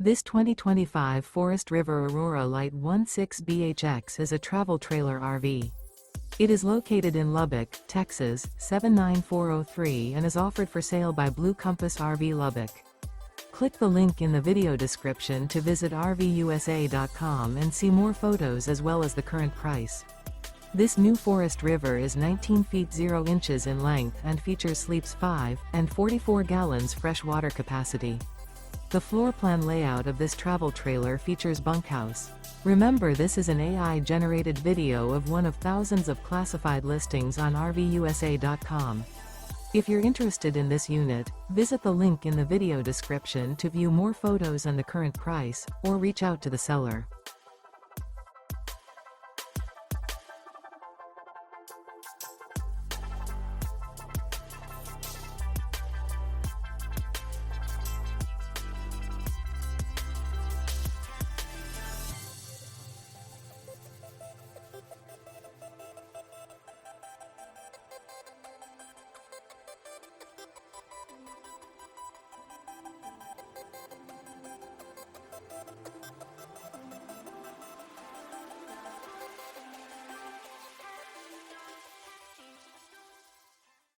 This 2025 Forest River Aurora Light 16BHX is a travel trailer RV. It is located in Lubbock, Texas, 79403 and is offered for sale by Blue Compass RV Lubbock. Click the link in the video description to visit RVUSA.com and see more photos as well as the current price. This new Forest River is 19 feet 0 inches in length and features sleeps 5 and 44 gallons fresh water capacity. The floor plan layout of this travel trailer features bunkhouse. Remember, this is an AI-generated video of one of thousands of classified listings on RVUSA.com. If you're interested in this unit, visit the link in the video description to view more photos and the current price, or reach out to the seller.